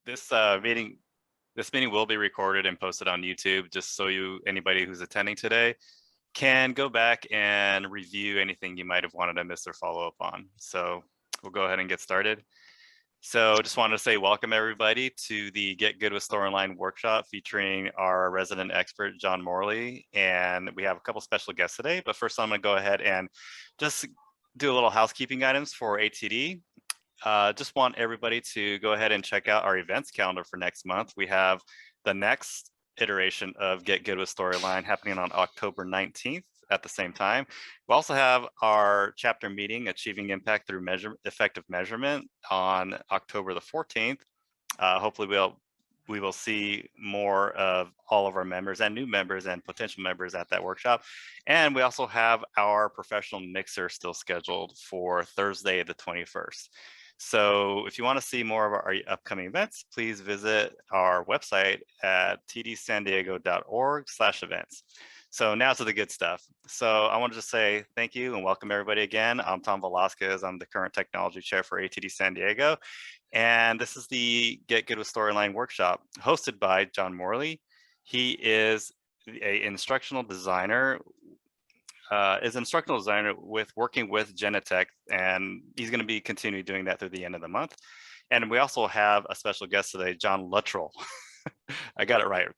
this this meeting will be recorded and posted on YouTube, just so anybody who's attending today can go back and review anything you might have wanted to miss or follow up on. So we'll go ahead and get started. So just wanted to say welcome everybody to the Get Good with Storyline workshop featuring our resident expert, John Morley. And we have a couple special guests today, but first I'm gonna go ahead and just do a little housekeeping items for ATD. Just want everybody to go ahead and check out our events calendar for next month. We have the next iteration of Get Good with Storyline happening on October 19th at the same time. We also have our chapter meeting, Achieving Impact Through Effective Measurement, on October the 14th. Hopefully we will see more of all of our members and new members and potential members at that workshop. And we also have our professional mixer still scheduled for Thursday the 21st. So if you want to see more of our upcoming events, please visit our website at tdsandiego.org/events. So now to the good stuff. So I wanted to say thank you and welcome everybody again. I'm Tom Velasquez. I'm the current technology chair for ATD San Diego. And this is the Get Good with Storyline workshop hosted by John Morley. He is an instructional designer with working with Genetech, and he's going to be continuing doing that through the end of the month. And we also have a special guest today, John Luttrell. I got it right?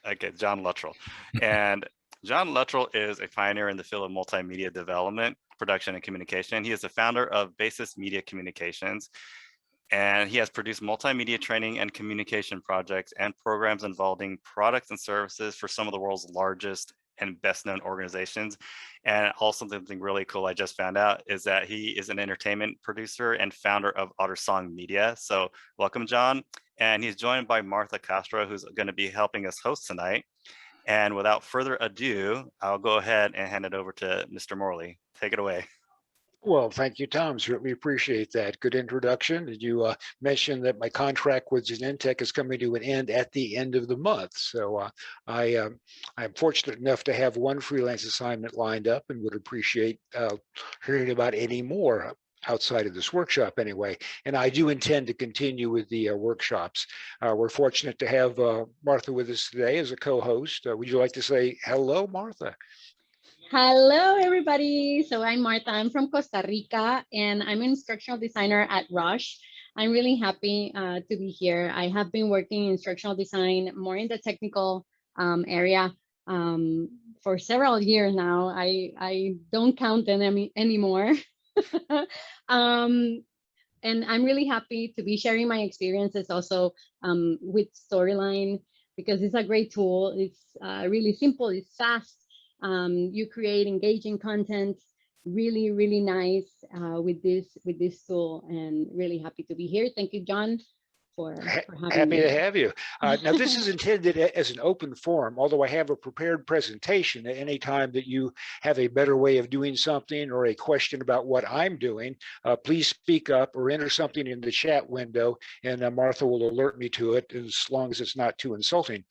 Okay, John Luttrell. And John Luttrell is a pioneer in the field of multimedia development, production, and communication. He is the founder of Basis Media Communications, and he has produced multimedia training and communication projects and programs involving products and services for some of the world's largest and best known organizations. And also something really cool I just found out is that he is an entertainment producer and founder of Otter Song Media. So welcome, John. And he's joined by Martha Castro, who's going to be helping us host tonight. And without further ado, I'll go ahead and hand it over to Mr. Morley. Take it away. Well, thank you, Tom. Certainly appreciate that. Good introduction. You mentioned that my contract with Genentech is coming to an end at the end of the month. So I'm fortunate enough to have one freelance assignment lined up and would appreciate hearing about any more outside of this workshop anyway. And I do intend to continue with the workshops. We're fortunate to have Martha with us today as a co-host. Would you like to say hello, Martha? Hello, everybody. So I'm Martha. I'm from Costa Rica, and I'm an instructional designer at Rush. I'm really happy to be here. I have been working in instructional design more in the technical area for several years now. I don't count them anymore. And I'm really happy to be sharing my experiences also with Storyline, because it's a great tool. It's really simple. It's fast. You create engaging content, really nice with this tool, and really happy to be here. Thank you, John, for having me. Happy to have you. Now, this is intended as an open forum, although I have a prepared presentation. At any time that you have a better way of doing something or a question about what I'm doing, please speak up or enter something in the chat window, and Martha will alert me to it, as long as it's not too insulting.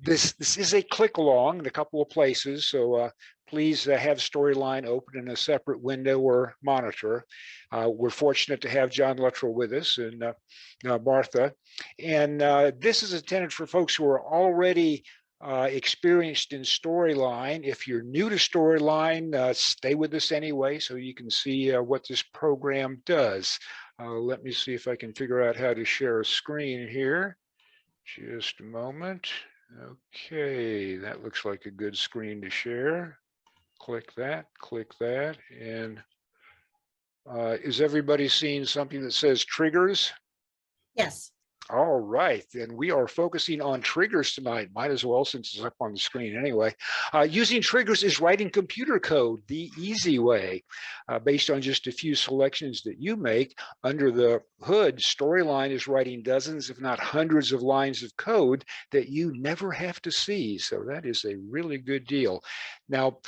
This is a click along in a couple of places, so please have Storyline open in a separate window or monitor. We're fortunate to have John Luttrell with us and Martha. And this is intended for folks who are already experienced in Storyline. If you're new to Storyline, stay with us anyway so you can see what this program does. Let me see if I can figure out how to share a screen here. Just a moment. Okay, that looks like a good screen to share. Click that, and is everybody seeing something that says triggers? Yes. All right, then we are focusing on triggers tonight. Might as well, since it's up on the screen anyway. Using triggers is writing computer code the easy way, based on just a few selections that you make. Under the hood, Storyline is writing dozens, if not hundreds of lines of code that you never have to see. So that is a really good deal. Now,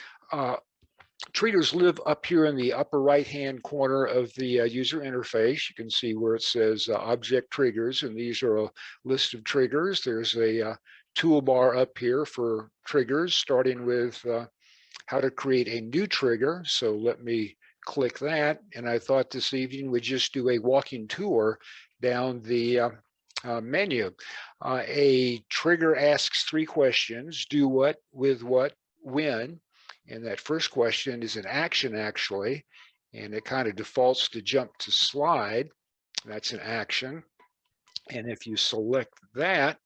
triggers live up here in the upper right-hand corner of the user interface. You can see where it says object triggers, and these are a list of triggers. There's a toolbar up here for triggers, starting with how to create a new trigger. So let me click that. And I thought this evening we'd just do a walking tour down the Menu. A trigger asks 3 questions: do what, with what, when. And that first question is an action, actually, and it kind of defaults to jump to slide. That's an action. And if you select that,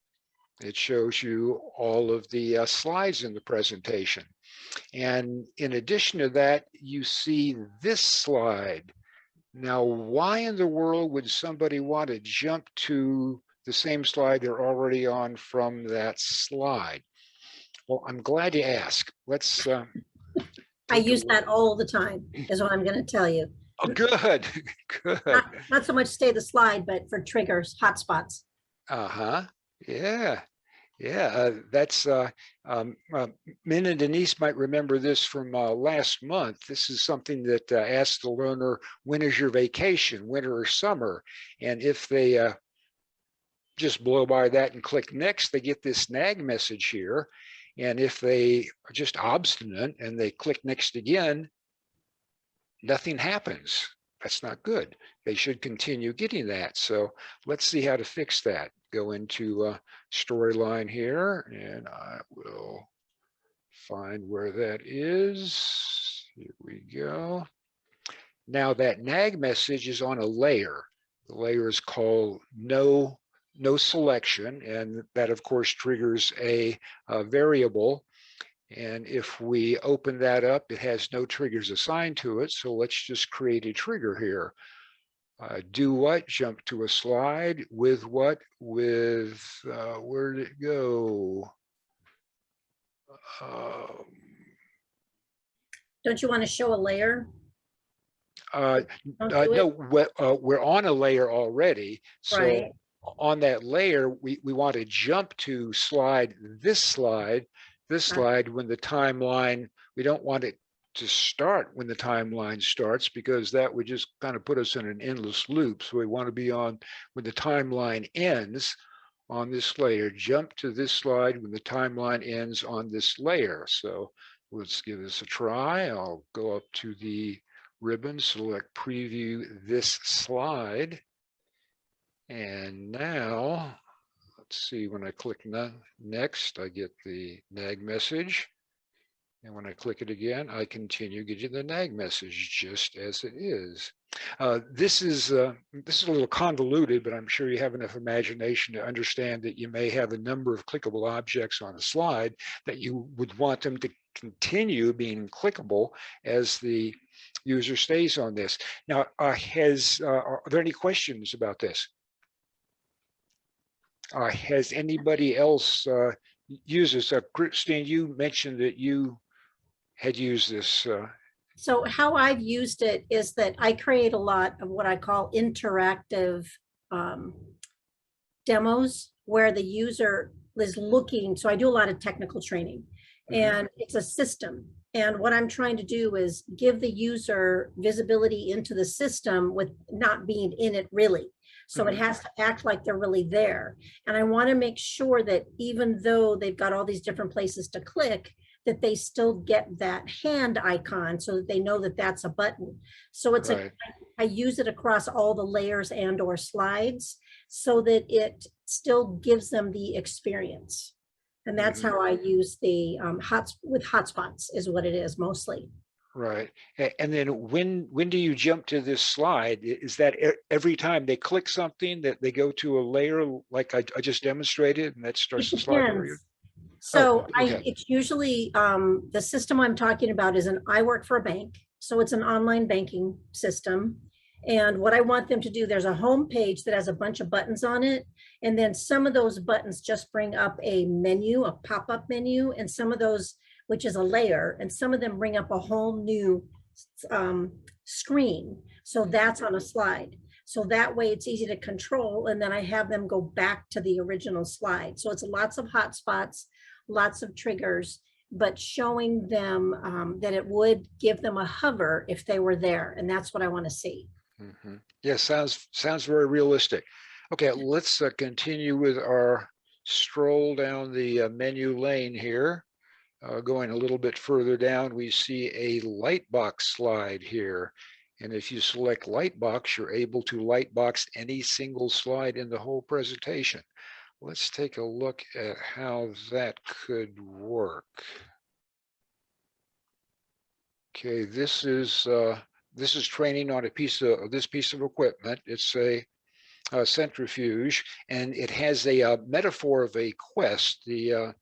it shows you all of the slides in the presentation. And in addition to that, you see this slide. Now, why in the world would somebody want to jump to the same slide they're already on from that slide? Well, I'm glad you asked. Let's I use that all the time, is what I'm going to tell you. Oh, good, good. Not so much stay the slide, but for triggers, hotspots. Yeah, yeah. That's Min and Denise might remember this from last month. This is something that asks the learner, when is your vacation, winter or summer? And if they just blow by that and click next, they get this nag message here. And if they are just obstinate and they click next again, nothing happens. That's not good. They should continue getting that. So let's see how to fix that. Go into storyline here, and I will find where that is. Here we go. Now that nag message is on a layer. The layer is called no selection, and that of course triggers a variable. And if we open that up, it has no triggers assigned to it. So let's just create a trigger here. Do what? Jump to a slide. With what? With, where did it go? Don't you want to show a layer? No, we're on a layer already. So Right. On that layer, we want to jump to this slide when the timeline, we don't want it to start when the timeline starts, because that would just kind of put us in an endless loop. So we want to be on when the timeline ends on this layer. Jump to this slide when the timeline ends on this layer. So let's give this a try. I'll go up to the ribbon, select preview this slide. And now, let's see, when I click next, I get the nag message. And when I click it again, I continue getting the nag message just as it is. This is a little convoluted, but I'm sure you have enough imagination to understand that you may have a number of clickable objects on a slide that you would want them to continue being clickable as the user stays on this. Now, are there any questions about this? Has anybody else used this? Christine, you mentioned that you had used this. So how I've used it is that I create a lot of what I call interactive demos where the user is looking. So I do a lot of technical training, and it's a system. And what I'm trying to do is give the user visibility into the system with not being in it really. So it has to act like they're really there. And I want to make sure that even though they've got all these different places to click, that they still get that hand icon so that they know that that's a button. So it's Right. I use it across all the layers and or slides so that it still gives them the experience. And that's how I use the hotspots is what it is mostly. Right. And then when do you jump to this slide? Is that every time they click something that they go to a layer like I just demonstrated, and that starts the slide over you? So okay. it's usually the system I'm talking about is I work for a bank. So it's an online banking system. And what I want them to do, there's a home page that has a bunch of buttons on it. And then some of those buttons just bring up a menu, a pop-up menu, and some of those, which is a layer, and some of them bring up a whole new screen. So that's on a slide. So that way it's easy to control. And then I have them go back to the original slide. So it's lots of hotspots, lots of triggers, but showing them that it would give them a hover if they were there. And that's what I want to see. Yeah, sounds very realistic. Okay, let's continue with our stroll down the menu lane here. Going a little bit further down, we see a lightbox slide here. And if you select Lightbox, you're able to lightbox any single slide in the whole presentation. Let's take a look at how that could work. Okay, this is training on this piece of equipment. It's a centrifuge, and it has a metaphor of a quest. The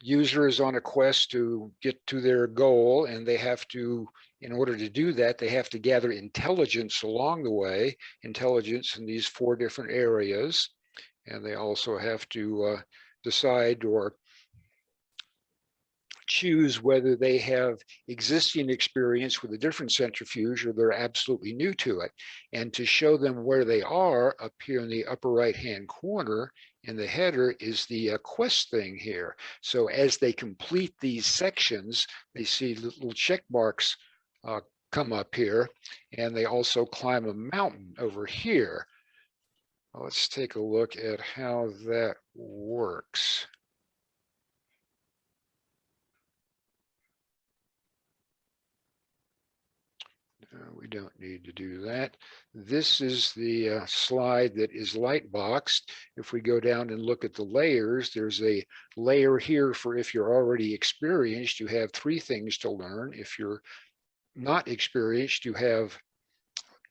user is on a quest to get to their goal, and they have to, in order to do that, they have to gather intelligence along the way, intelligence in these 4 different areas. And they also have to decide or choose whether they have existing experience with a different centrifuge or they're absolutely new to it. And to show them where they are, up here in the upper right-hand corner in the header is the quest thing here. So as they complete these sections, they see little check marks come up here, and they also climb a mountain over here. Let's take a look at how that works. We don't need to do that. This is the slide that is lightboxed. If we go down and look at the layers, there's a layer here for if you're already experienced, you have 3 things to learn. If you're not experienced, you have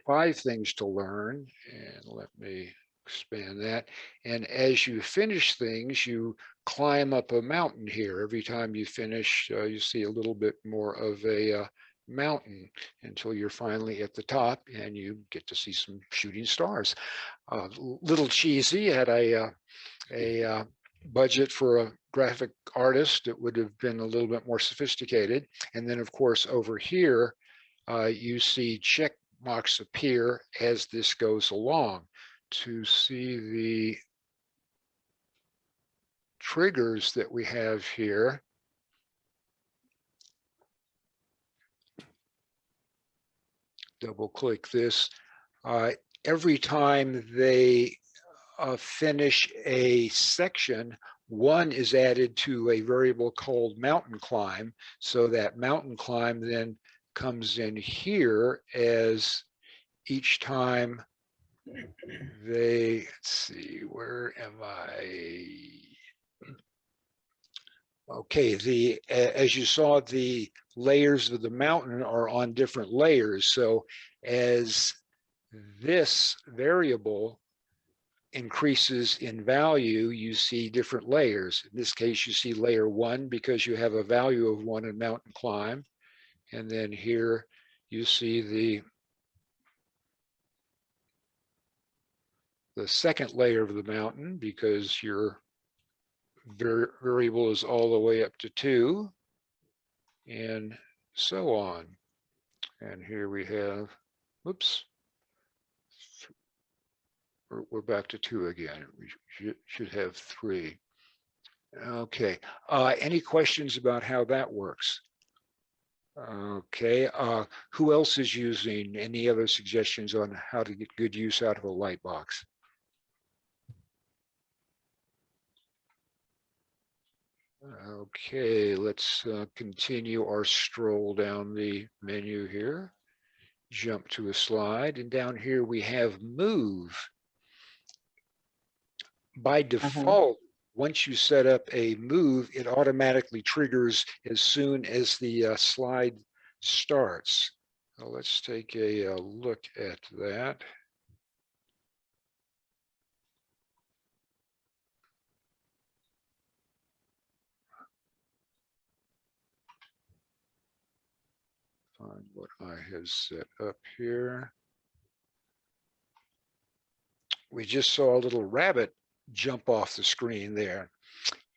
5 things to learn. And let me expand that. And as you finish things, you climb up a mountain here. Every time you finish, you see a little bit more of a mountain until you're finally at the top and you get to see some shooting stars. Little cheesy. Had a budget for a graphic artist, it would have been a little bit more sophisticated. And then of course over here you see check marks appear as this goes along. To see the triggers that we have here, double click this. Every time they finish a section, 1 is added to a variable called mountain climb. So that mountain climb then comes in here as each time they, let's see, where am I? Okay, as you saw, the layers of the mountain are on different layers. So as this variable increases in value, you see different layers. In this case, you see layer 1 because you have a value of 1 in mountain climb. And then here you see the second layer of the mountain because your variable is all the way up to 2, and so on. And here we have, whoops, we're back to 2 again. We should have 3. Okay, any questions about how that works? Okay, who else is using any other suggestions on how to get good use out of a light box? Okay, let's continue our stroll down the menu here. Jump to a slide, and down here we have move. By default, once you set up a move, it automatically triggers as soon as the slide starts. Now let's take a look at that. Find what I have set up here. We just saw a little rabbit jump off the screen there.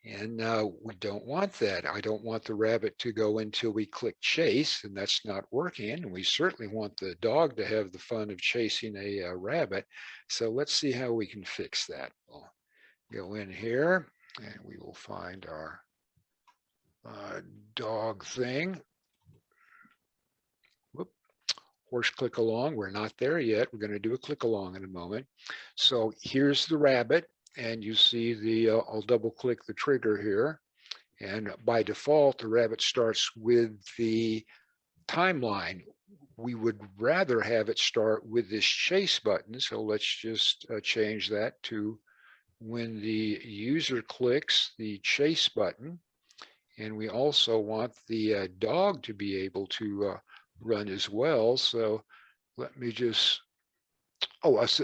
And we don't want that. I don't want the rabbit to go until we click chase, and that's not working. And we certainly want the dog to have the fun of chasing a rabbit. So let's see how we can fix that. We'll go in here and we will find our dog thing. Whoop. Horse click along. We're not there yet. We're going to do a click along in a moment. So here's the rabbit. And you see the, I'll double click the trigger here. And by default, the rabbit starts with the timeline we would rather have it start with this chase button. So let's just change that to when the user clicks the chase button. And we also want the dog to be able to run as well. So let me just,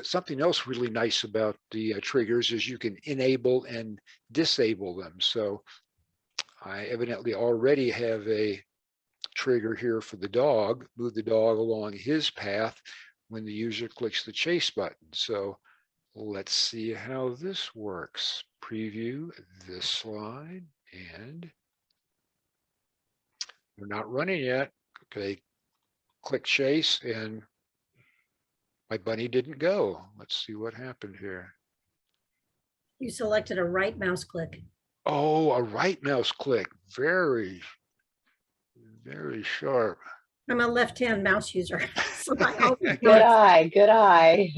something else really nice about the triggers is you can enable and disable them. So I evidently already have a trigger here for the dog, move the dog along his path when the user clicks the chase button. So let's see how this works. Preview this slide, and we're not running yet. Okay, click chase, and my bunny didn't go. Let's see what happened here. You selected a right mouse click. Oh, a right mouse click. Very, very sharp. I'm a left-hand mouse user. So I always Good eye, good eye.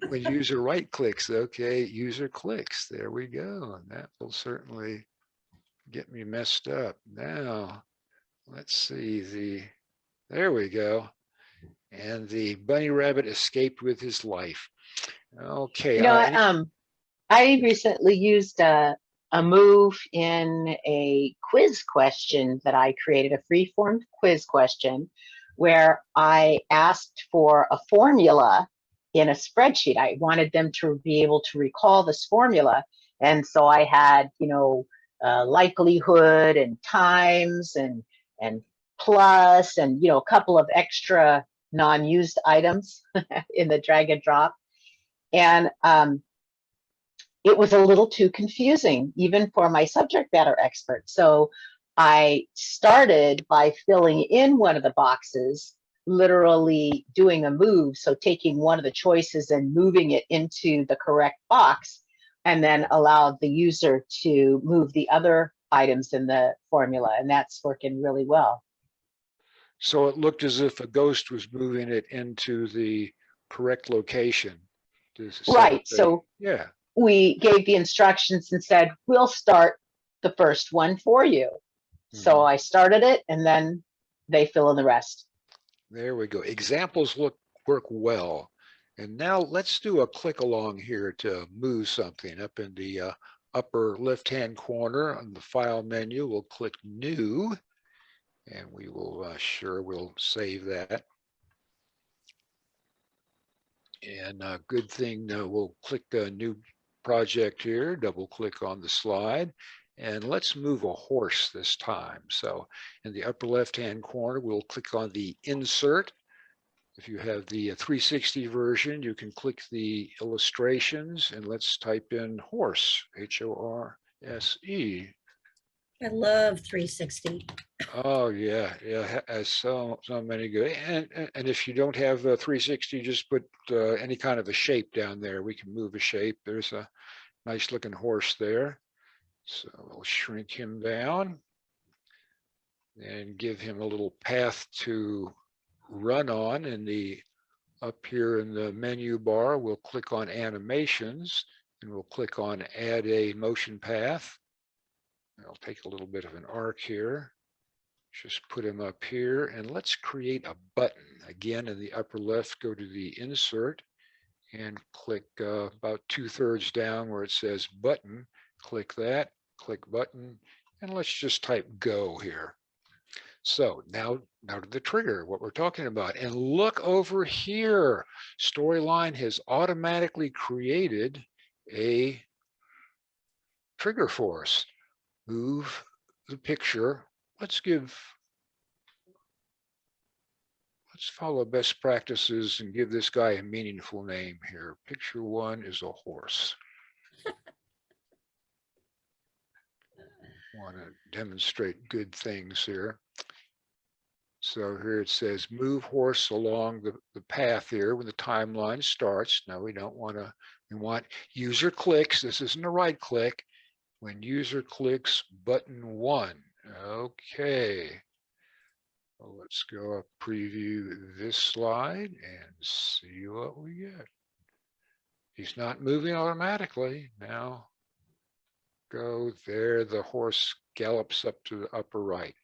When user right clicks, okay, user clicks. There we go. And that will certainly get me messed up. Now, let's see there we go. And the bunny rabbit escaped with his life. Okay. You know, I recently used a move in a quiz question that I created, a free-form quiz question, where I asked for a formula in a spreadsheet. I wanted them to be able to recall this formula. And so I had, you know, likelihood and times and plus and, you know, a couple of extra non-used items in the drag and drop. And it was a little too confusing, even for my subject matter expert. So I started by filling in one of the boxes, literally doing a move. So taking one of the choices and moving it into the correct box, and then allowed the user to move the other items in the formula. And that's working really well. So it looked as if a ghost was moving it into the correct location. Right. So yeah, we gave the instructions and said, we'll start the first one for you. So I started it, and then they fill in the rest. There we go. Examples work well. And now let's do a click along here to move something up in the upper left-hand corner on the file menu. We'll click new, and we will we'll save that. And good thing, we'll click a new project here, double click on the slide, and let's move a horse this time. So in the upper left-hand corner, we'll click on the insert. If you have the 360 version, you can click the illustrations, and let's type in horse, H-O-R-S-E. I love 360. Oh yeah, has so many good. And if you don't have a 360, just put any kind of a shape down there. We can move a shape. There's a nice looking horse there. So we'll shrink him down and give him a little path to run on. In the up here in the menu bar, we'll click on animations, and we'll click on add a motion path. I'll take a little bit of an arc here. Just put him up here, and let's create a button. Again, in the upper left, go to the insert and click about 2/3 down where it says button. Click that, click button, and let's just type go here. So now to the trigger, what we're talking about. And look over here. Storyline has automatically created a trigger for us. Move the picture. Let's follow best practices and give this guy a meaningful name here. Picture one is a horse. Want to demonstrate good things here. So here it says move horse along the path here when the timeline starts. Now we don't want to, we want user clicks. This isn't a right click. When user clicks button 1. Okay. Well, let's go up, preview this slide and see what we get. He's not moving automatically. Now go there. The horse gallops up to the upper right.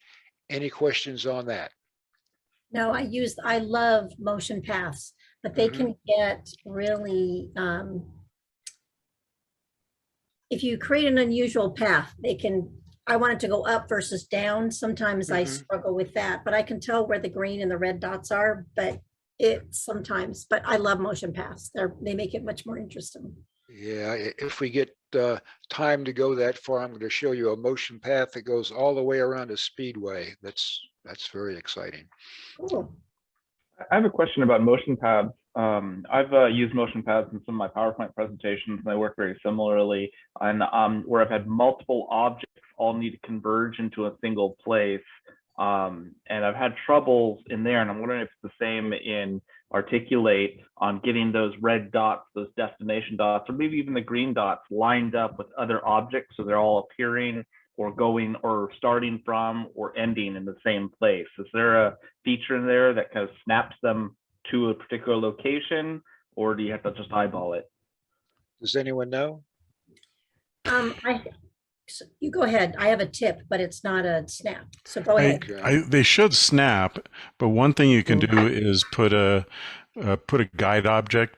Any questions on that? No, I love motion paths, but they can get really, if you create an unusual path, I want it to go up versus down. Sometimes I struggle with that, but I can tell where the green and the red dots are, but but I love motion paths. They make it much more interesting. Yeah, if we get time to go that far, I'm going to show you a motion path that goes all the way around a speedway. That's very exciting. Cool. I have a question about motion paths. I've used motion paths in some of my PowerPoint presentations, and they work very similarly. And where I've had multiple objects all need to converge into a single place. And I've had troubles in there, and I'm wondering if it's the same in Articulate on getting those red dots, those destination dots, or maybe even the green dots lined up with other objects so they're all appearing or going or starting from or ending in the same place. Is there a feature in there that kind of snaps them to a particular location, or do you have to just eyeball it? Does anyone know? You go ahead. I have a tip, but it's not a snap. So go ahead. They should snap, but one thing you can do is put a guide object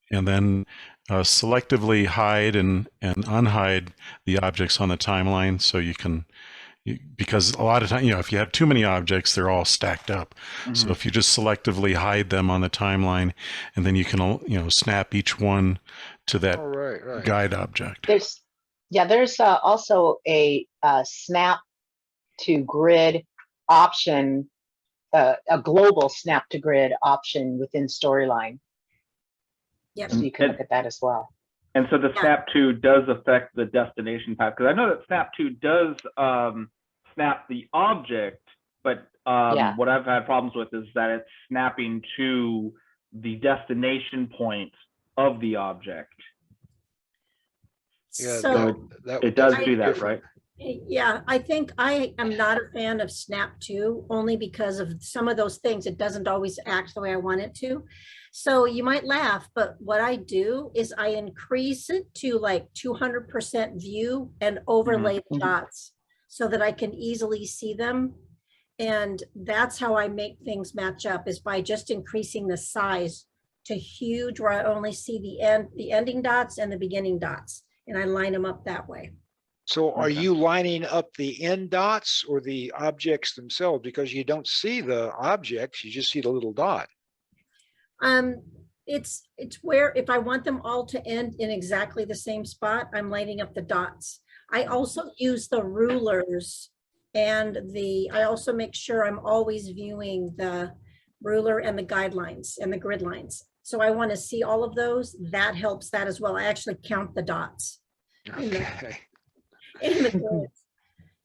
and then selectively hide and unhide the objects on the timeline, so you can, because a lot of times, if you have too many objects, they're all stacked up. So if you just selectively hide them on the timeline, and then you can snap each one to that guide object. There's also a snap to grid option, a global snap to grid option within Storyline. Yep. So you can look at that as well. And so the snap to does affect the destination path, because I know that snap to does snap the object, but what I've had problems with is that it's snapping to the destination point of the object. Yeah, so it does do that, right? Yeah, I think I am not a fan of snap to, only because of some of those things. It doesn't always act the way I want it to. So you might laugh, but what I do is I increase it to like 200% view and overlay the dots so that I can easily see them. And that's how I make things match up, is by just increasing the size to huge, where I only see the ending dots and the beginning dots. And I line them up that way. So are you lining up the end dots or the objects themselves? Because you don't see the objects, you just see the little dot. It's where, if I want them all to end in exactly the same spot, I'm lining up the dots. I also use the rulers, and I also make sure I'm always viewing the ruler and the guidelines and the grid lines. So I want to see all of those. That helps that as well. I actually count the dots. Okay. In the grids.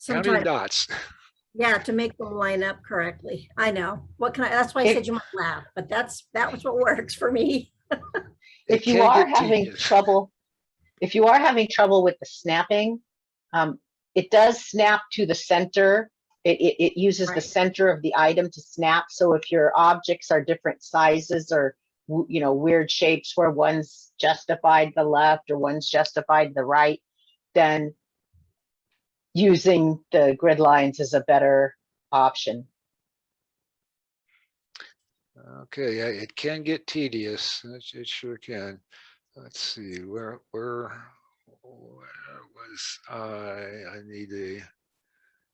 Counting dots. Yeah, to make them line up correctly. I know. That's why I said you might laugh, but that was what works for me. If you are having trouble with the snapping, it does snap to the center. It uses the center of the item to snap. So if your objects are different sizes or weird shapes where one's justified the left or one's justified the right, then using the grid lines is a better option. Okay, yeah, it can get tedious. It sure can. Let's see, where was I need a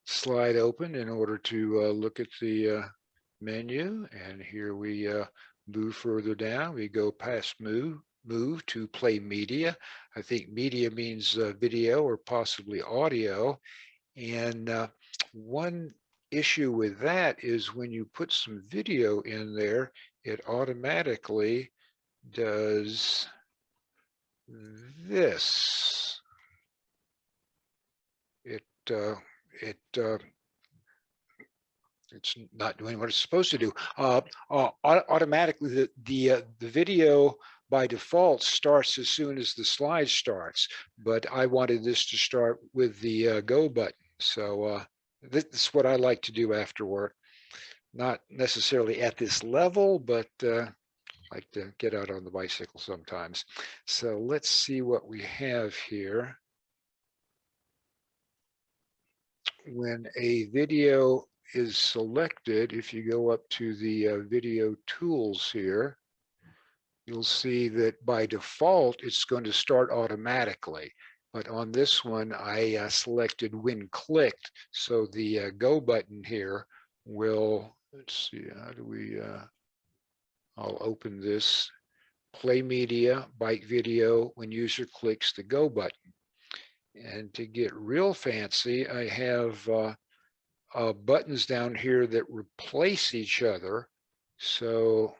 slide open in order to look at the menu, and here we move further down. We go past move to play media. I think media means video or possibly audio. And one issue with that is when you put some video in there, it automatically does this. It's not doing what it's supposed to do. Automatically, the video by default starts as soon as the slide starts, but I wanted this to start with the go button. So this is what I like to do after work. Not necessarily at this level, but like to get out on the bicycle sometimes. So let's see what we have here. When a video is selected, if you go up to the video tools here, you'll see that by default, it's going to start automatically. But on this one, I selected when clicked. So the go button here will, let's see, how do we, I'll open this, play media, bike video, when user clicks the go button. And to get real fancy, I have buttons down here that replace each other. So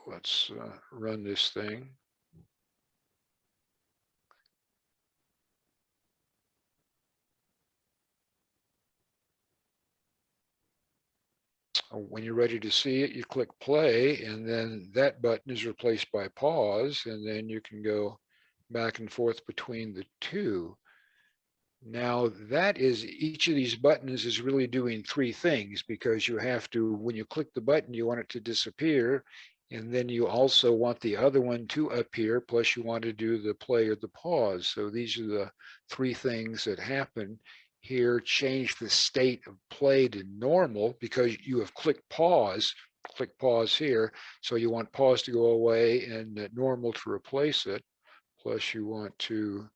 let's run this thing. When you're ready to see it, you click play, and then that button is replaced by pause, and then you can go back and forth between the two. Now that is, each of these buttons is really doing three things, because you have to, when you click the button, you want it to disappear. And then you also want the other one to appear, plus you want to do the play or the pause. So these are the three things that happen here. Change the state of play to normal because you have clicked pause. Click pause here. So you want pause to go away and normal to replace it. Plus you want to,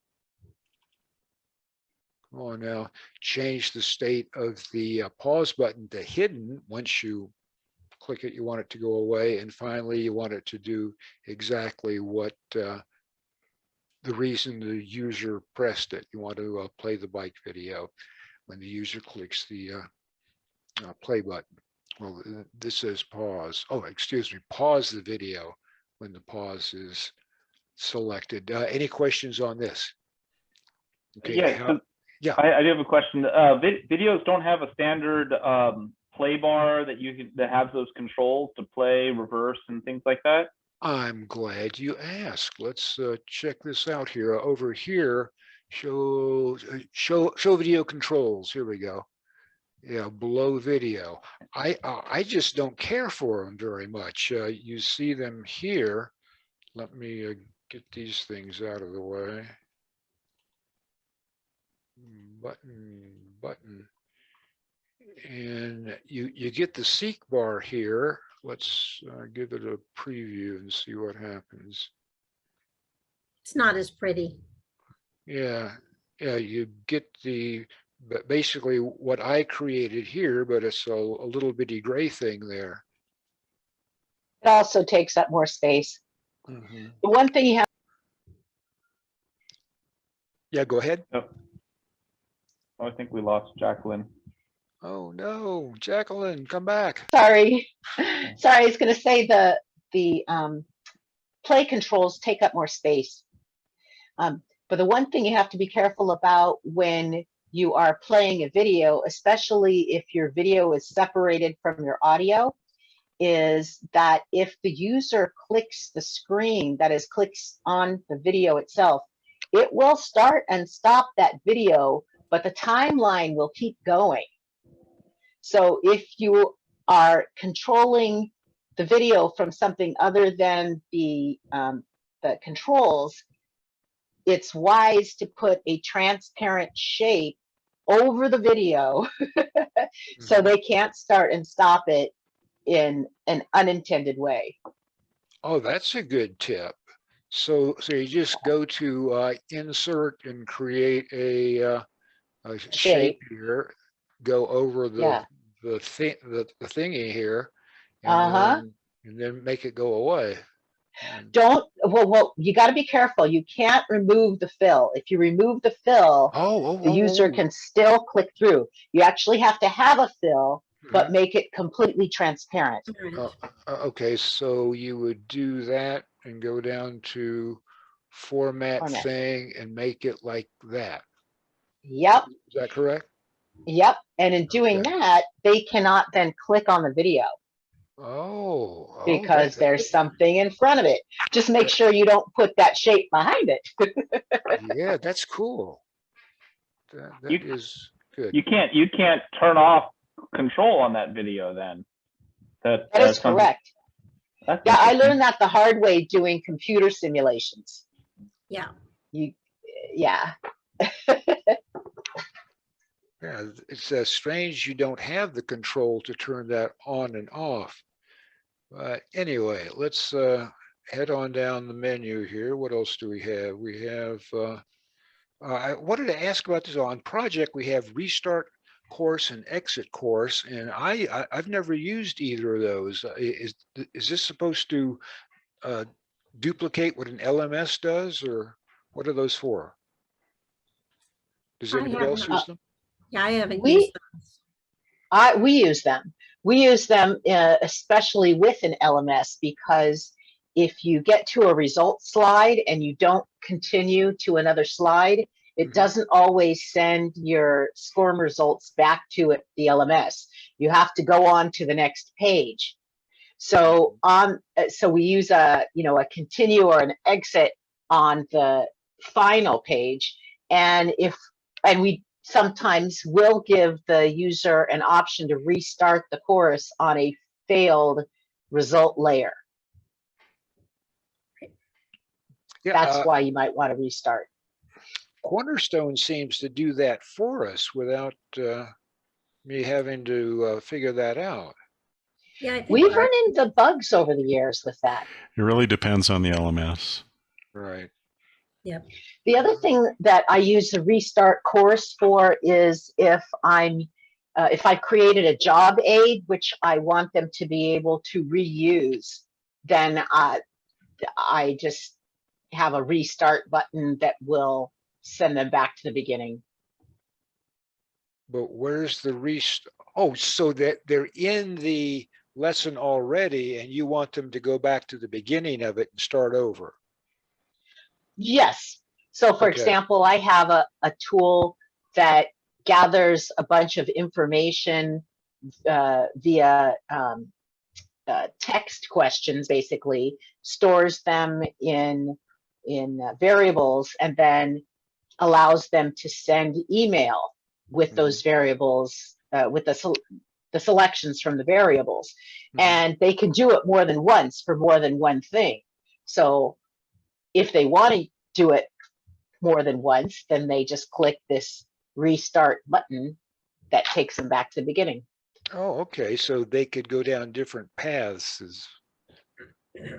come on now, change the state of the pause button to hidden. Once you click it, you want it to go away. And finally, you want it to do exactly what the reason the user pressed it. You want to play the bike video when the user clicks the play button. Well, this says pause. Oh, excuse me, pause the video when the pause is selected. Any questions on this? Okay. Yeah, I do have a question. Videos don't have a standard play bar that that has those controls to play, reverse, and things like that? I'm glad you asked. Let's check this out here. Over here, show video controls. Here we go. Yeah, below video. I just don't care for them very much. You see them here. Let me get these things out of the way. Button. And you get the seek bar here. Let's give it a preview and see what happens. It's not as pretty. Yeah, you get basically what I created here, but it's a little bitty gray thing there. It also takes up more space. Mm-hmm. The one thing you have. Yeah, go ahead. Oh, I think we lost Jacqueline. Oh no, Jacqueline, come back. Sorry, I was going to say the play controls take up more space. But the one thing you have to be careful about when you are playing a video, especially if your video is separated from your audio, is that if the user clicks the screen, that is, clicks on the video itself, it will start and stop that video, but the timeline will keep going. So if you are controlling the video from something other than the controls, it's wise to put a transparent shape over the video so they can't start and stop it in an unintended way. Oh, that's a good tip. So you just go to insert and create a shape here, go over the thingy here, and then make it go away. Well, you got to be careful. You can't remove the fill. If you remove the fill, the user can still click through. You actually have to have a fill, but make it completely transparent. Okay, so you would do that and go down to format thing and make it like that. Yep. Is that correct? Yep. And in doing that, they cannot then click on the video. Oh, because there's something in front of it. Just make sure you don't put that shape behind it. Yeah, that's cool. That is good. You can't turn off control on that video then. That is correct. Yeah, I learned that the hard way doing computer simulations. Yeah. Yeah, Yeah, it's strange you don't have the control to turn that on and off. But anyway, let's head on down the menu here. What else do we have? We have, I wanted to ask about this on project. We have restart course and exit course, and I've never used either of those. Is this supposed to duplicate what an LMS does, or what are those for? Does I anybody have else not. use them? Yeah, I haven't We- used those. We use them. We use them especially with an LMS, because if you get to a results slide and you don't continue to another slide, it Mhm. doesn't always send your SCORM results back to the LMS. You have to go on to the next page. So so we use a continue or an exit on the final page, and we sometimes will give the user an option to restart the course on a failed result layer. Yeah, That's why you might want to restart. Cornerstone seems to do that for us without me having to figure that out. Yeah, I think We've run into bugs over the years with that. It really depends on the LMS. Right. Yep. The other thing that I use the restart course for is if I've created a job aid, which I want them to be able to reuse, then I just have a restart button that will send them back to the beginning. But where's the restart? Oh, so that they're in the lesson already and you want them to go back to the beginning of it and start over. Yes. So for Okay. example, I have a tool that gathers a bunch of information via text questions, basically, stores them in variables, and then allows them to send email with those variables, with the selections from the variables. And they can do it more than once for more than one thing. So if they want to do it more than once, then they just click this restart button that takes them back to the beginning. Oh, okay. So they could go down different paths.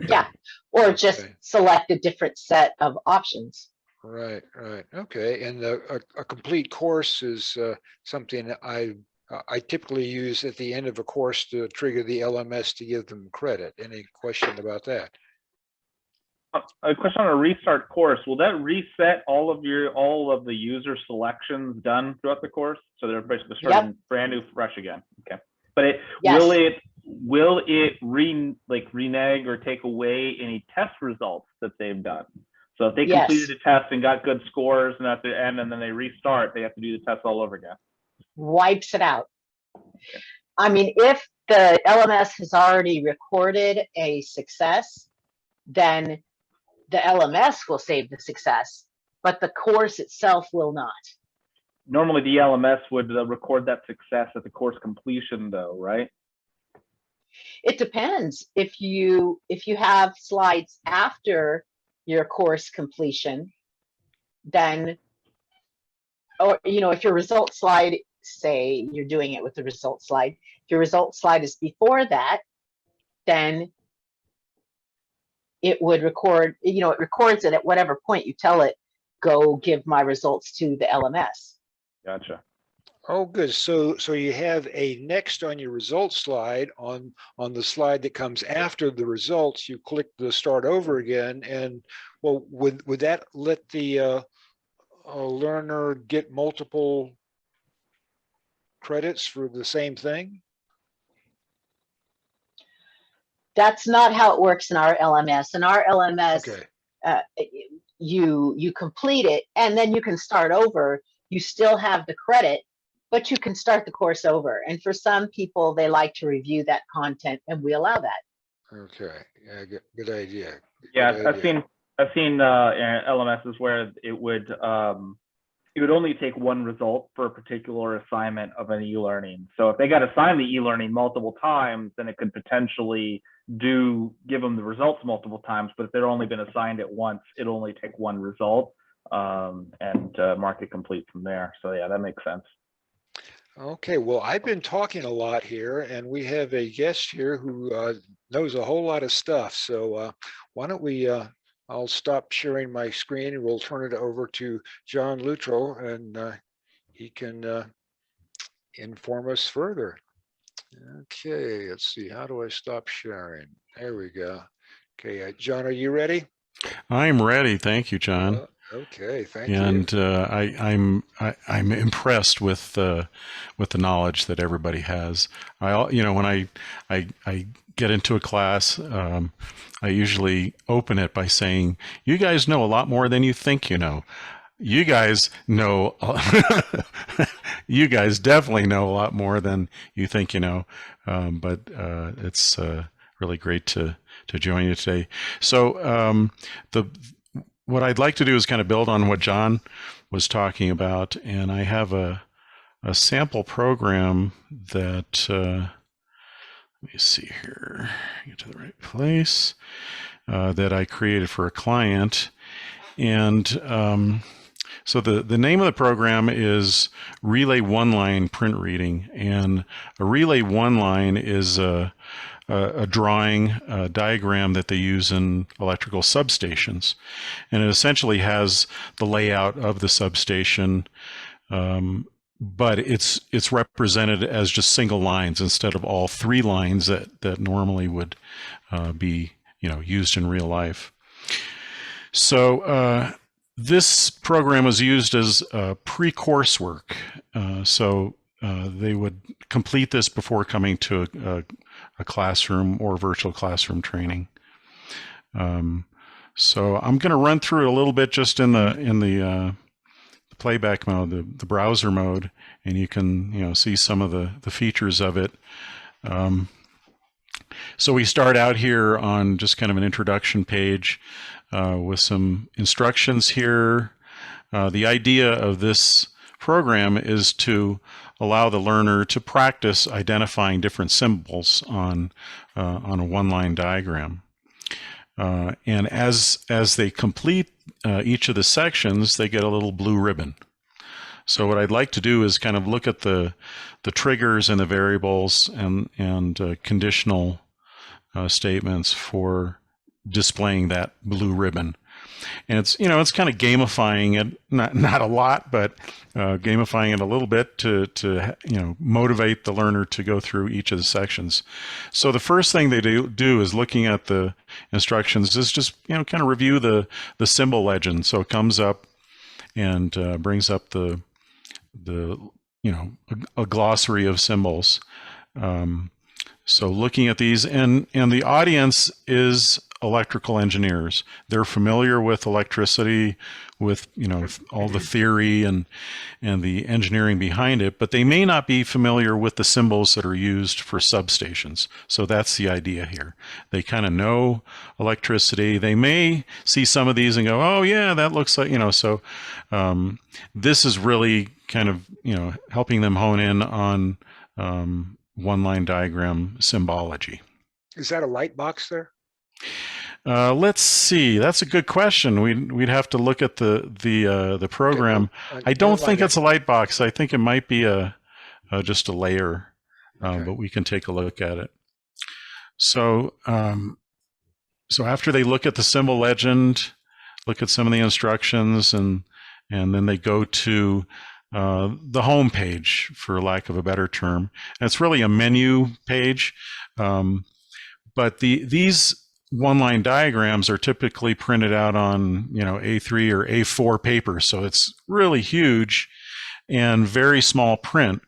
Yeah, or just Okay. select a different set of options. Right, right. Okay. And a complete course is something that I typically use at the end of a course to trigger the LMS to give them credit. Any question about that? A question on a restart course. Will that reset all of the user selections done throughout the course, so they're basically starting brand new, fresh again? Okay. But will it renege or take away any test results that they've done? So if they completed a test and got good scores, and at the end, and then they restart, they have to do the test all over again. Wipes it out. Okay. I mean, if the LMS has already recorded a success, then the LMS will save the success, but the course itself will not. Normally the LMS would record that success at the course completion though, right? It depends. If you have slides after your course completion, then, or if your result slide, say you're doing it with the result slide, if your result slide is before that, then it would record, it records it at whatever point you tell it, go give my results to the LMS. Gotcha. Oh, good. So you have a next on your results slide. On the slide that comes after the results, you click the start over again. And well, would that let the learner get multiple credits for the same thing? That's not how it works in our LMS. In our LMS, okay. You complete it and then you can start over. You still have the credit, but you can start the course over. And for some people, they like to review that content, and we allow that. Okay, yeah, good idea. Yeah, good idea. I've seen LMSs where it would only take one result for a particular assignment of an e-learning. So if they got assigned the e-learning multiple times, then it could potentially give them the results multiple times. But if they're only been assigned it once, it'll only take one result and mark it complete from there. So yeah, that makes sense. Okay, well, I've been talking a lot here, and we have a guest here who knows a whole lot of stuff. So why don't we, I'll stop sharing my screen and we'll turn it over to John Luttrell, and he can inform us further. Okay, let's see. How do I stop sharing? There we go. Okay, John, are you ready? I'm ready. Thank you, John. Okay, thank you. And I'm impressed with the knowledge that everybody has. When I get into a class, I usually open it by saying, "You guys know a lot more than you think you know." You guys know, you guys definitely know a lot more than you think you know. But it's really great to join you today. So what I'd like to do is kind of build on what John was talking about, and I have a sample program that let me see here, get to the right place, that I created for a client. And so the name of the program is Relay One Line Print Reading, and a Relay One Line is a drawing, a diagram that they use in electrical substations. And it essentially has the layout of the substation, but it's represented as just single lines instead of all three lines that normally would be used in real life. So this program was used as pre-coursework. So they would complete this before coming to a classroom or virtual classroom training. So I'm going to run through it a little bit just in the playback mode, the browser mode, and you can see some of the features of it. So we start out here on just kind of an introduction page with some instructions here. The idea of this program is to allow the learner to practice identifying different symbols on a one-line diagram. And as they complete each of the sections, they get a little blue ribbon. So what I'd like to do is kind of look at the triggers and the variables and conditional statements for displaying that blue ribbon. And it's kind of gamifying it, not a lot, but gamifying it a little bit to motivate the learner to go through each of the sections. So the first thing they do is looking at the instructions is just kind of review the symbol legend. So it comes up and brings up a glossary of symbols. So looking at these, and the audience is electrical engineers. They're familiar with electricity, with all the theory and the engineering behind it, but they may not be familiar with the symbols that are used for substations. So that's the idea here. They kind of know electricity. They may see some of these and go, "Oh yeah, that looks like," So this is really kind of helping them hone in on one-line diagram symbology. Is that a light box there? Let's see. That's a good question. We'd have to look at the program. Okay. I don't think it's a light box. I think it might be just a layer, Okay. but we can take a look at it. So after they look at the symbol legend, look at some of the instructions, and then they go to the home page, for lack of a better term. And it's really a menu page, but these one-line diagrams are typically printed out on A3 or A4 paper, so it's really huge and very small print.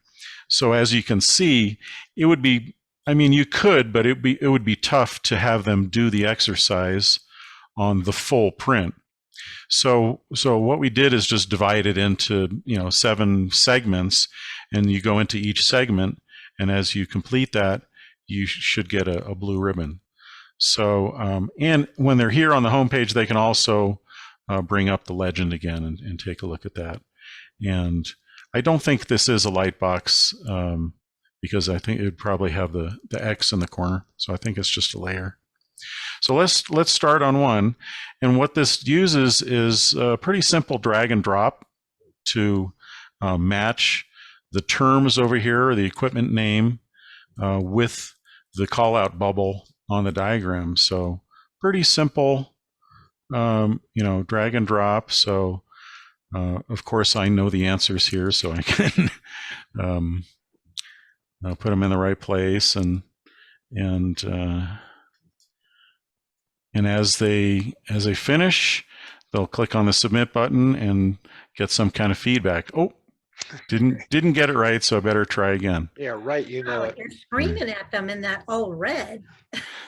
So as you can see, it would be, you could, but it would be tough to have them do the exercise on the full print. So what we did is just divide it into 7 segments, and you go into each segment, and as you complete that, you should get a blue ribbon. So and when they're here on the homepage, they can also bring up the legend again and take a look at that. And I don't think this is a light box because I think it would probably have the X in the corner. So I think it's just a layer. So let's start on one. And what this uses is a pretty simple drag and drop to match the terms over here, or the equipment name, with the call out bubble on the diagram. So pretty simple, drag and drop. So of course I know the answers here, so I can put them in the right place, and as they finish, they'll click on the submit button and get some kind of feedback. Oh, didn't get it right, so I better try again. Yeah, right. You know it. You're screaming at them in that all red.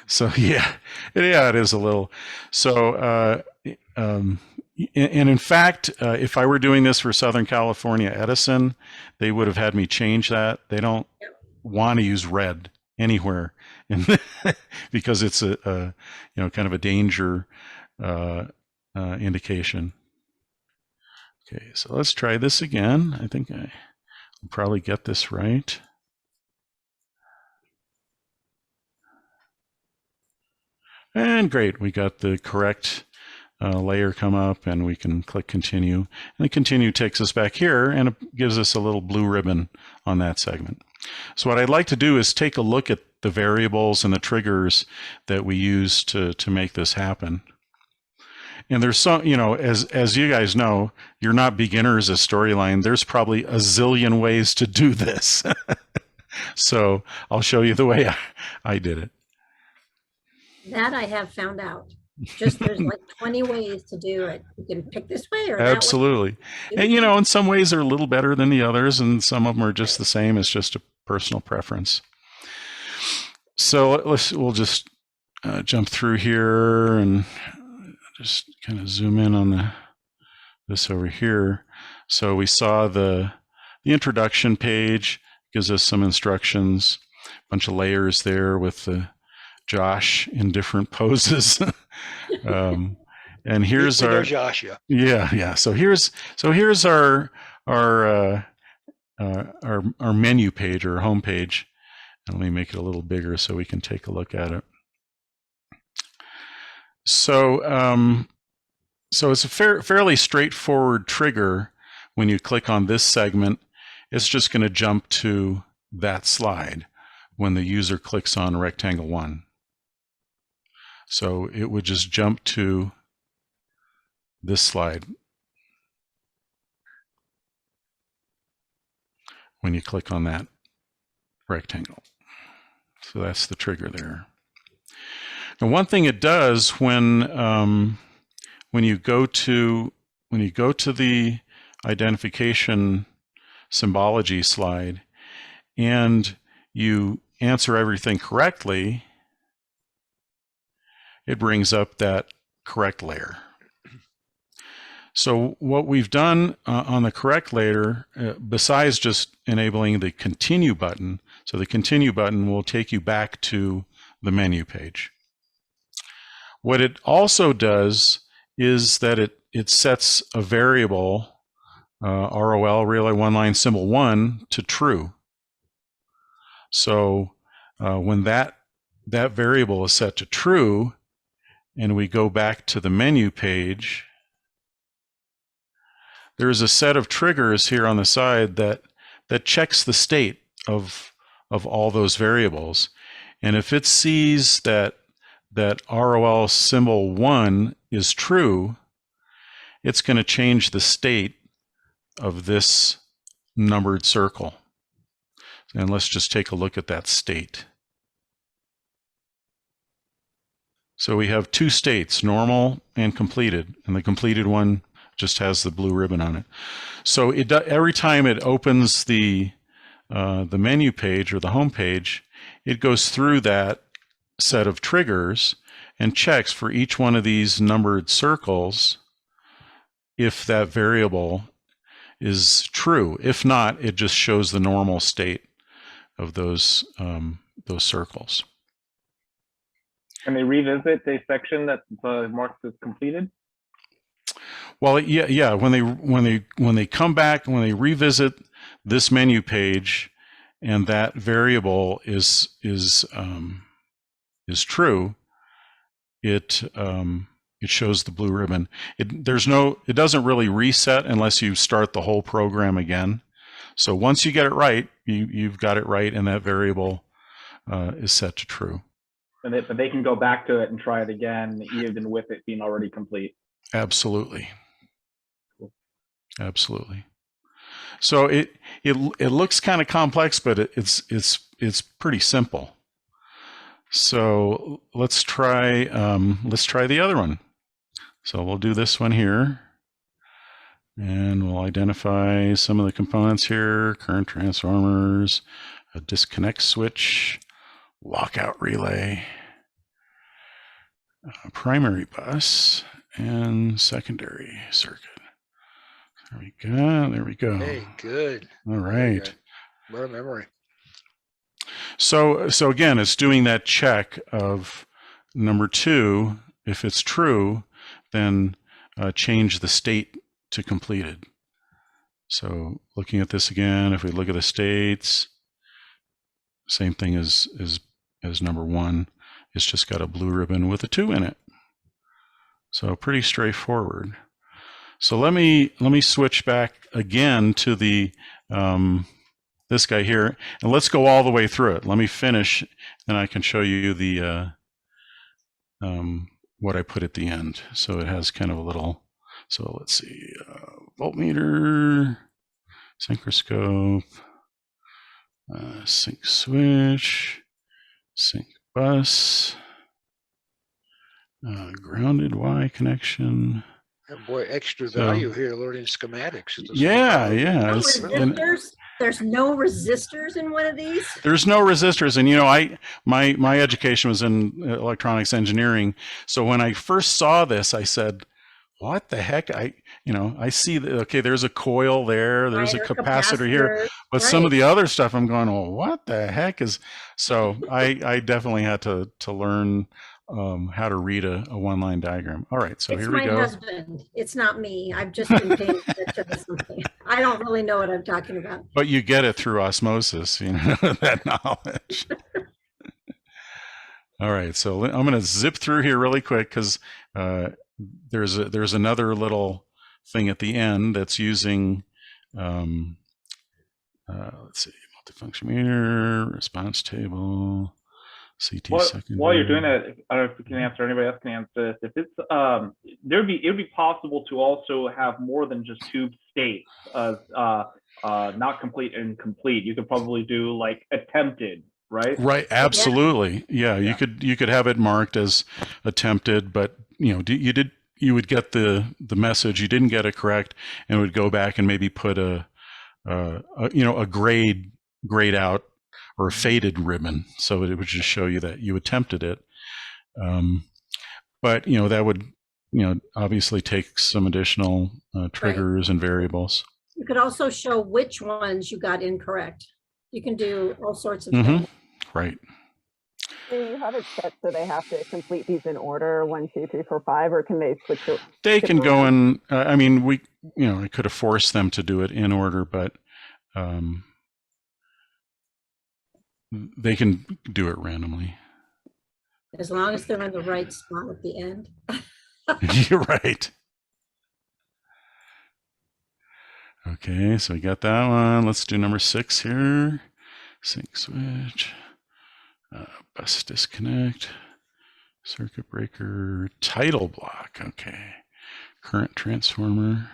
So yeah, it is a little. So and in fact, if I were doing this for Southern California Edison, they would have had me change that. They don't want to use red anywhere, because it's a kind of a danger indication. Okay, so let's try this again. I think I'll probably get this right. And great, we got the correct layer come up, and we can click continue. And the continue takes us back here, and it gives us a little blue ribbon on that segment. So what I'd like to do is take a look at the variables and the triggers that we use to make this happen. And there's some, as you guys know, you're not beginners at Storyline. There's probably a zillion ways to do this. So I'll show you the way I did it. That I have found out. Just there's like 20 ways to do it. You can pick this way or that way. Absolutely. And in some ways they're a little better than the others, and some of them are just the same. It's just a personal preference. So we'll just jump through here and just kind of zoom in on this over here. So we saw the introduction page, gives us some instructions, a bunch of layers there with the Josh in different poses. And here's our Josh. Yeah. So here's our menu page, or home page. And let me make it a little bigger so we can take a look at it. So it's a fairly straightforward trigger. When you click on this segment, it's just going to jump to that slide when the user clicks on rectangle 1. So it would just jump to this slide when you click on that rectangle. So that's the trigger there. Now, one thing it does when you go to the identification symbology slide and you answer everything correctly, it brings up that correct layer. So what we've done on the correct layer, besides just enabling the continue button, so the continue button will take you back to the menu page. What it also does is that it sets a variable, ROL, relay one line symbol 1, to true. So when that variable is set to true, and we go back to the menu page, there's a set of triggers here on the side that checks the state of all those variables. And if it sees that ROL symbol 1 is true, it's going to change the state of this numbered circle. And let's just take a look at that state. So we have two states, normal and completed, and the completed one just has the blue ribbon on it. So every time it opens the menu page or the home page, it goes through that set of triggers and checks for each one of these numbered circles if that variable is true. If not, it just shows the normal state of those circles. Can they revisit the section that's marked as completed? Well, yeah. When they come back, when they revisit this menu page, and that variable is true, it shows the blue ribbon. It doesn't really reset unless you start the whole program again. So once you get it right, you've got it right, and that variable is set to true. But they can go back to it and try it again, even with it being already complete. Absolutely. Absolutely. So it looks kind of complex, but it's pretty simple. So let's try the other one. So we'll do this one here, and we'll identify some of the components here: current transformers, a disconnect switch, lockout relay, a primary bus, and secondary circuit. There we go. There we go. Hey, good. All right. More memory. So again, it's doing that check of number 2. If it's true, then change the state to completed. So looking at this again, if we look at the states, same thing as number 1. It's just got a blue ribbon with a 2 in it. So pretty straightforward. So let me switch back again to the this guy here, and let's go all the way through it. Let me finish, and I can show you the what I put at the end. So it has kind of a little. So let's see, voltmeter, synchroscope, sync switch, sync bus, grounded Y connection. Oh boy, extra value here learning schematics. Yeah. No resistors? There's no resistors in one of these? There's no resistors. And my education was in electronics engineering. So when I first saw this, I said, what the heck? I see that, okay, there's a coil there, there's a capacitor here, but some of the other stuff I'm going, well, what the heck is, so I definitely had to learn how to read a one-line diagram. All right, so here we go. It's my husband. It's not me. I've just been paying attention to something. I don't really know what I'm talking about. But you get it through osmosis, that knowledge. All right, so I'm going to zip through here really quick because there's another little thing at the end that's using, let's see, multifunction meter, response table, CT secondary. While you're doing that, I don't know if you can answer, anybody else can answer this. If it's, it would be possible to also have more than just 2 states, not complete and complete. You could probably do like attempted, right? Right, absolutely. Yeah, you could have it marked as attempted, but you would get the message you didn't get it correct, and would go back and maybe put a grayed out or a faded ribbon, so it would just show you that you attempted it. But that would obviously take some additional triggers and variables. You could also show which ones you got incorrect. You can do all sorts of things. Right. Do you have it set so they have to complete these in order, 1, 2, 3, 4, 5, or can they switch it? They can go in. I mean, I could have forced them to do it in order, but they can do it randomly. As long as they're in the right spot at the end. You're right. Okay, so we got that one. Let's do number 6 here. Sync switch, bus disconnect, circuit breaker, tidal block. Okay, current transformer.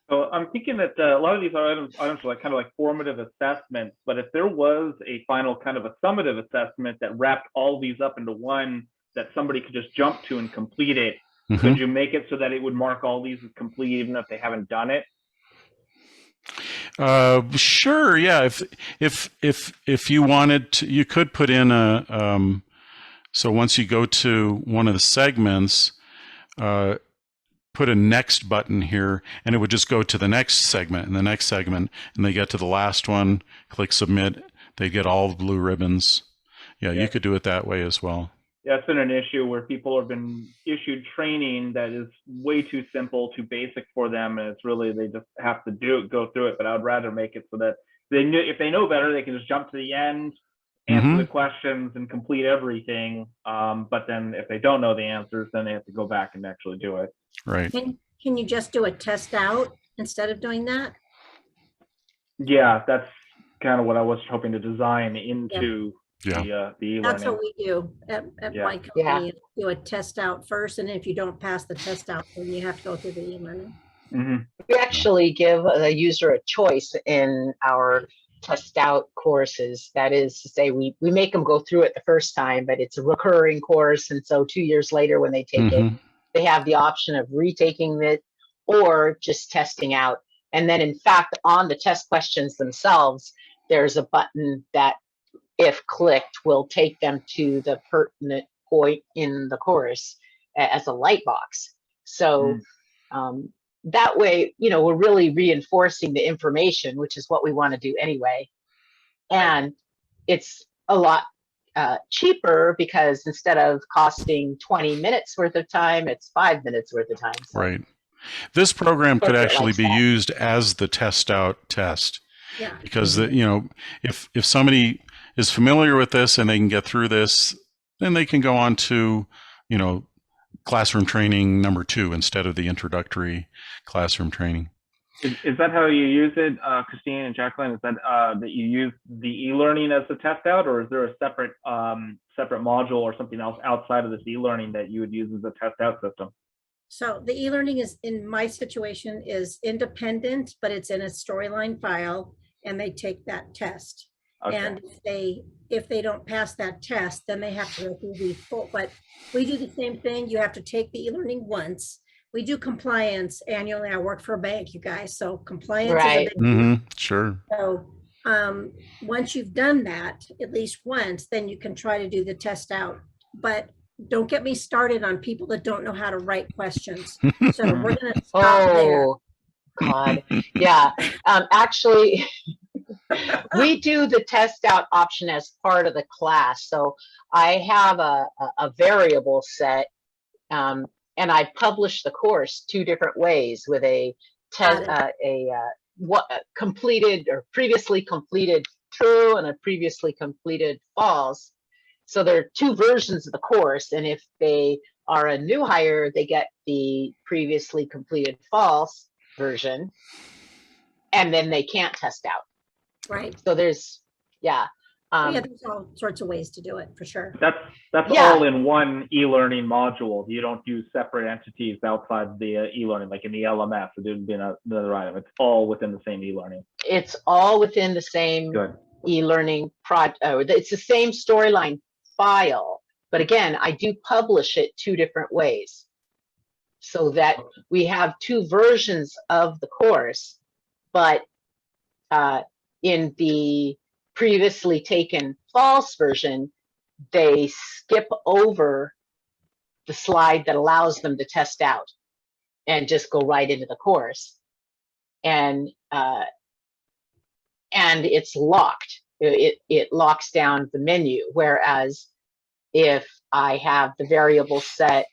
So I'm thinking that a lot of these items are like kind of like formative assessments, but if there was a final kind of a summative assessment that wrapped all these up into one that somebody could just jump to and complete it, could you make it so that it would mark all these as complete even if they haven't done it? Sure, yeah. If you wanted to, you could put in a so once you go to one of the segments, put a next button here, and it would just go to the next segment and the next segment, and they get to the last one, click submit, they get all the blue ribbons. Yeah, you could do it that way as well. Yeah, it's been an issue where people have been issued training that is way too simple, too basic for them, and it's really, they just have to go through it. But I would rather make it so that if they know better, they can just jump to the end, answer the questions and complete everything. But then if they don't know the answers, then they have to go back and actually do it. Right. Can you just do a test out instead of doing that? Yeah, that's kind of what I was hoping to design into the e-learning. That's what we do at my company. Yeah. Do a test out first, and if you don't pass the test out, then you have to go through the e-learning. We actually give the user a choice in our test out courses. That is to say, we make them go through it the first time, but it's a recurring course. And so 2 years later, when they take it, they have the option of retaking it or just testing out. And then in fact, on the test questions themselves, there's a button that, if clicked, will take them to the pertinent point in the course as a light box. So that way, you know, we're really reinforcing the information, which is what we want to do anyway. And it's a lot cheaper, because instead of costing 20 minutes worth of time, it's 5 minutes worth of time. So Right. This program could actually likes be that. used as the test out test, Yeah. because you know, if somebody is familiar with this and they can get through this, then they can go on to, you know, classroom training number 2 instead of the introductory classroom training. Is that how you use it, Christine and Jacqueline? Is that that you use the e-learning as the test out, or is there a separate module or something else outside of this e-learning that you would use as a test out system? So the e-learning is, in my situation, is independent, but it's in a storyline file, and they take that test. Okay. And if they don't pass that test, then they have to go through the full. But we do the same thing. You have to take the e-learning once. We do compliance annually. I work for a bank, you guys, so compliance Right. is a big deal. Sure. So once you've done that at least once, then you can try to do the test out. But don't get me started on people that don't know how to write questions. So we're going to stop there. Oh, God. Yeah. Actually, we do the test out option as part of the class. So I have a variable set, and I publish the course 2 different ways, with a test, completed or previously completed true and a previously completed false. So there are 2 versions of the course, and if they are a new hire, they get the previously completed false version, and then they can't test out. Right. So there's, Yeah, there's all sorts of ways to do it, for sure. That's all in one e-learning module. You don't use separate entities outside the e-learning, like in the LMS. It would be another item. It's all within the same e-learning. It's all within the same e-learning project. It's the same storyline file, but again, I do publish it 2 different ways, so that we have 2 versions of the course. But in the previously taken false version, they skip over the slide that allows them to test out and just go right into the course. And it's locked. It locks down the menu. Whereas if I have the variable set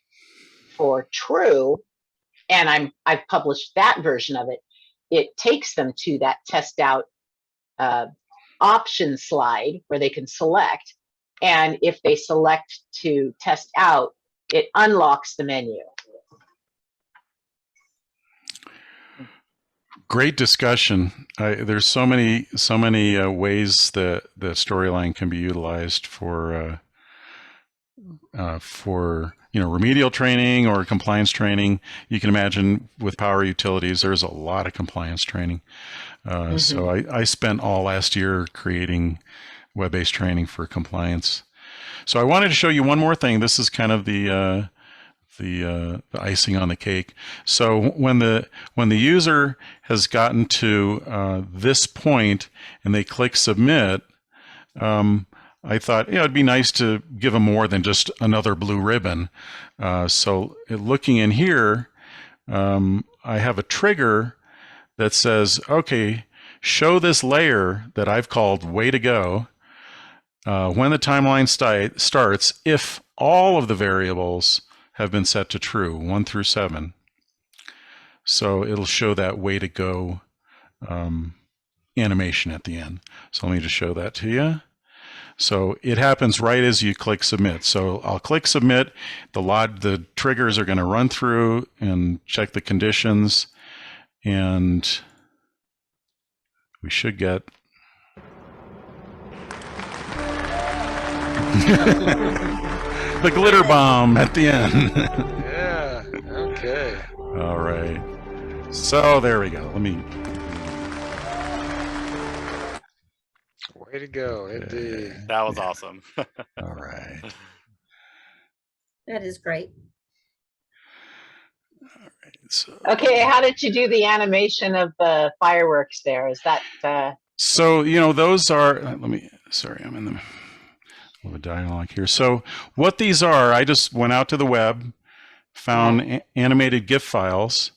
for true, and I've published that version of it, it takes them to that test out option slide where they can select. And if they select to test out, it unlocks the menu. Great discussion. There's so many ways that the storyline can be utilized for remedial training or compliance training. You can imagine with power utilities, there's a lot of compliance training. So I spent all last year creating web-based training for compliance. So I wanted to show you one more thing. This is kind of the icing on the cake. So when the user has gotten to this point and they click submit, I thought, it'd be nice to give them more than just another blue ribbon. So looking in here, I have a trigger that says, okay, show this layer that I've called way to go when the timeline starts, if all of the variables have been set to true, 1 through 7. So it'll show that way to go animation at the end. So let me just show that to you. So it happens right as you click submit. So I'll click submit. The triggers are going to run through and check the conditions, and we should get the glitter bomb at the end. Yeah. Okay. All right. So there we go. Let me. Way to go, indeed. That was awesome. All right. That is great. So, Okay, how did you do the animation of the fireworks there? Is that so those are. Let me. Sorry, I'm in the middle of a dialogue here. So what these are, I just went out to the web, found animated GIF files,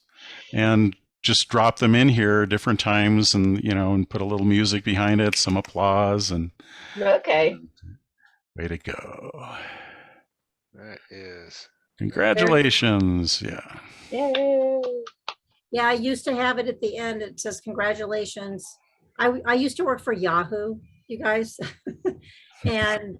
and just drop them in here different times, and and put a little music behind it, some applause, and okay? way to go. That is. Congratulations. Yeah. Yay. Yeah, I used to have it at the end. It says congratulations. I used to work for Yahoo, you guys. And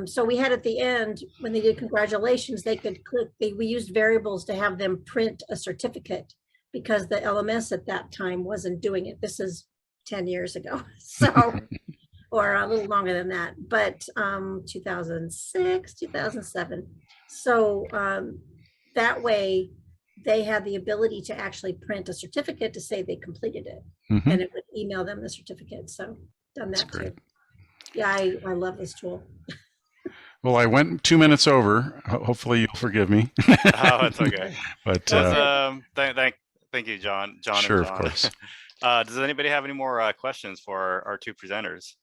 so we had at the end, when they did congratulations, they could click, we used variables to have them print a certificate because the LMS at that time wasn't doing it. This is 10 years ago. So, or a little longer than that, but 2006, 2007. So that way they had the ability to actually print a certificate to say they completed it, and it would email them the certificate. So done that too. Yeah, I love this tool. Well, I went 2 minutes over. Hopefully you'll forgive me. Oh, it's okay. But thank you, John. John sure, and John. of course. Does anybody have any more questions for our two presenters?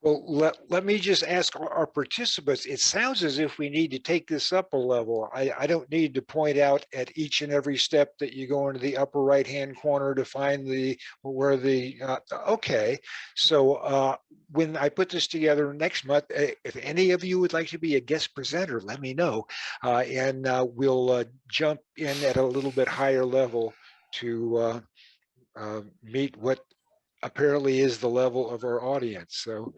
Well, let me just ask our participants. It sounds as if we need to take this up a level. I don't need to point out at each and every step that you go into the upper right-hand corner to find okay. So when I put this together next month, if any of you would like to be a guest presenter, let me know. And we'll jump in at a little bit higher level to meet what apparently is the level of our audience. So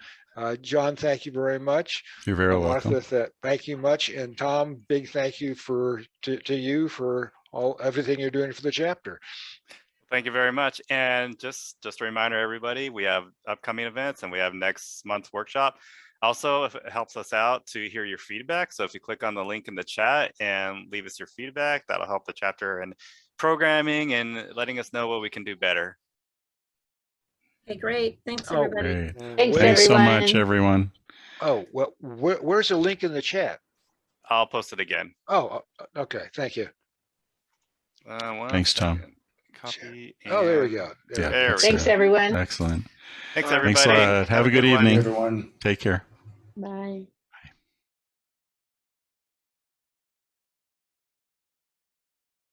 John, thank you very much. You're very welcome. Martha, thank you much. And Tom, big thank you to you for everything you're doing for the chapter. Thank you very much. And just a reminder, everybody, we have upcoming events and we have next month's workshop. Also, if it helps us out to hear your feedback. So if you click on the link in the chat and leave us your feedback, that'll help the chapter in programming and letting us know what we can do better. Okay, great. Thanks, everybody. Thanks so much, everyone. Oh, well, where's the link in the chat? I'll post it again. Oh, okay. Thank you. Thanks, Tom. Copy. Oh, there we go. Yeah, thanks, everyone. Excellent. Thanks, everybody. Thanks a lot. Have a good evening. Everyone. Take care. Bye.